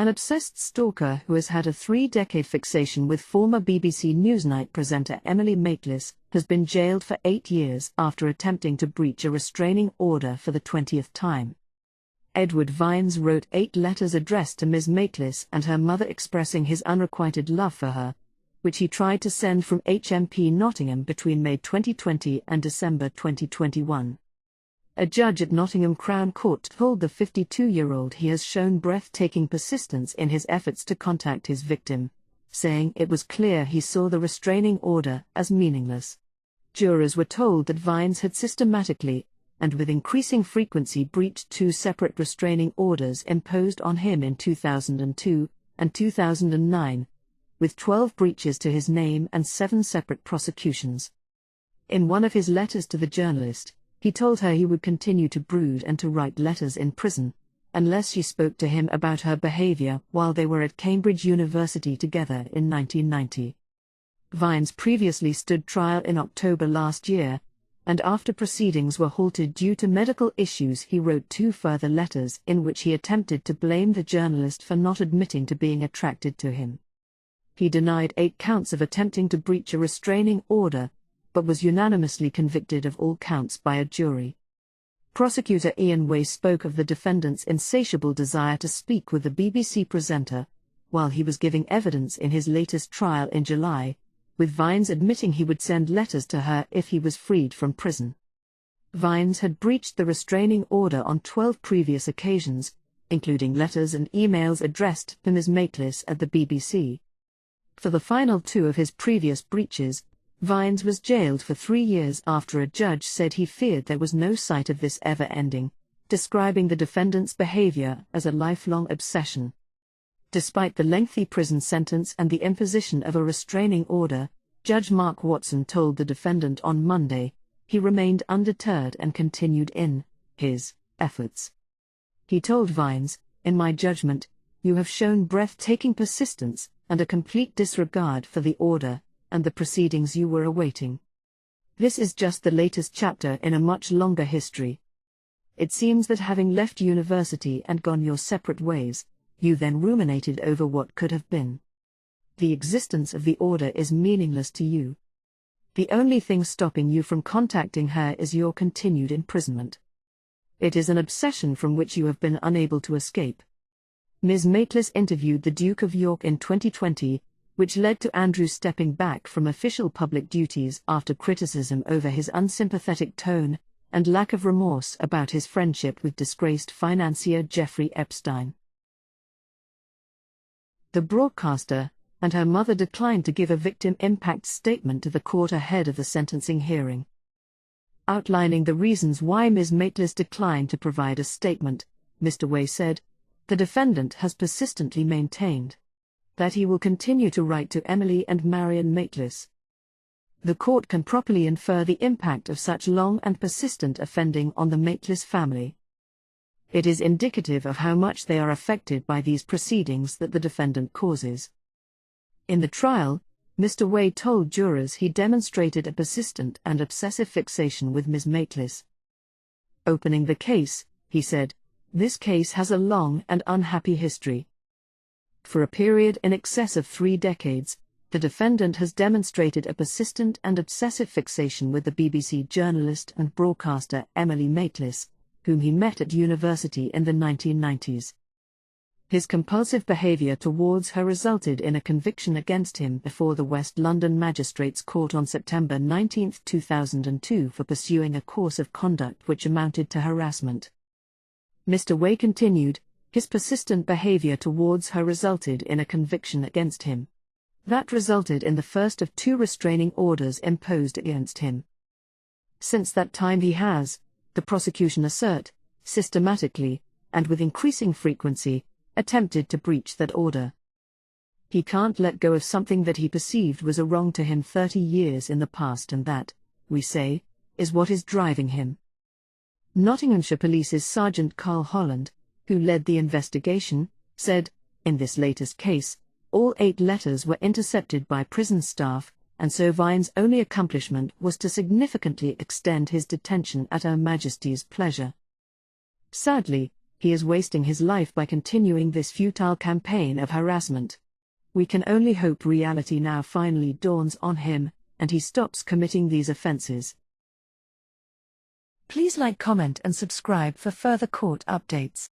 An obsessed stalker who has had a 3-decade fixation with former BBC Newsnight presenter Emily Maitlis has been jailed for 8 years after attempting to breach a restraining order for the 20th time. Edward Vines wrote 8 letters addressed to Ms. Maitlis and her mother expressing his unrequited love for her, which he tried to send from HMP Nottingham between May 2020 and December 2021. A judge at Nottingham Crown Court told the 52-year-old he has shown breathtaking persistence in his efforts to contact his victim, saying it was clear he saw the restraining order as meaningless. Jurors were told that Vines had systematically, and with increasing frequency, breached 2 separate restraining orders imposed on him in 2002 and 2009, with 12 breaches to his name and 7 separate prosecutions. In one of his letters to the journalist, he told her he would continue to brood and to write letters in prison, unless she spoke to him about her behavior while they were at Cambridge University together in 1990. Vines previously stood trial in October last year, and after proceedings were halted due to medical issues, he wrote 2 further letters in which he attempted to blame the journalist for not admitting to being attracted to him. He denied 8 counts of attempting to breach a restraining order, but was unanimously convicted of all counts by a jury. Prosecutor Ian Way spoke of the defendant's insatiable desire to speak with the BBC presenter, while he was giving evidence in his latest trial in July, with Vines admitting he would send letters to her if he was freed from prison. Vines had breached the restraining order on 12 previous occasions, including letters and emails addressed to Ms. Maitlis at the BBC. For the final 2 of his previous breaches, Vines was jailed for 3 years after a judge said he feared there was no sight of this ever ending, describing the defendant's behavior as a lifelong obsession. Despite the lengthy prison sentence and the imposition of a restraining order, Judge Mark Watson told the defendant on Monday he remained undeterred and continued in his efforts. He told Vines, "In my judgment, you have shown breathtaking persistence and a complete disregard for the order and the proceedings you were awaiting. This is just the latest chapter in a much longer history. It seems that having left university and gone your separate ways, you then ruminated over what could have been. The existence of the order is meaningless to you. The only thing stopping you from contacting her is your continued imprisonment. It is an obsession from which you have been unable to escape." Ms. Maitlis interviewed the Duke of York in 2020, which led to Andrew stepping back from official public duties after criticism over his unsympathetic tone and lack of remorse about his friendship with disgraced financier Jeffrey Epstein. The broadcaster and her mother declined to give a victim impact statement to the court ahead of the sentencing hearing. Outlining the reasons why Ms. Maitlis declined to provide a statement, Mr. Way said, "The defendant has persistently maintained that he will continue to write to Emily and Marion Maitlis. The court can properly infer the impact of such long and persistent offending on the Maitlis family. It is indicative of how much they are affected by these proceedings that the defendant causes." In the trial, Mr. Way told jurors he demonstrated a persistent and obsessive fixation with Ms. Maitlis. Opening the case, he said, "This case has a long and unhappy history. For a period in excess of 3 decades, the defendant has demonstrated a persistent and obsessive fixation with the BBC journalist and broadcaster Emily Maitlis, whom he met at university in the 1990s. His compulsive behaviour towards her resulted in a conviction against him before the West London Magistrates' Court on September 19, 2002 for pursuing a course of conduct which amounted to harassment." Mr. Way continued, "His persistent behavior towards her resulted in a conviction against him. That resulted in the first of 2 restraining orders imposed against him. Since that time he has, the prosecution assert, systematically, and with increasing frequency, attempted to breach that order. He can't let go of something that he perceived was a wrong to him 30 years in the past, and that, we say, is what is driving him." Nottinghamshire Police's Sergeant Carl Holland, who led the investigation, said, "In this latest case, all 8 letters were intercepted by prison staff, and so Vines' only accomplishment was to significantly extend his detention at Her Majesty's pleasure. Sadly, He is wasting his life by continuing this futile campaign of harassment. We can only hope reality now finally dawns on him, and he stops committing these offenses. Please like, comment and subscribe for further court updates.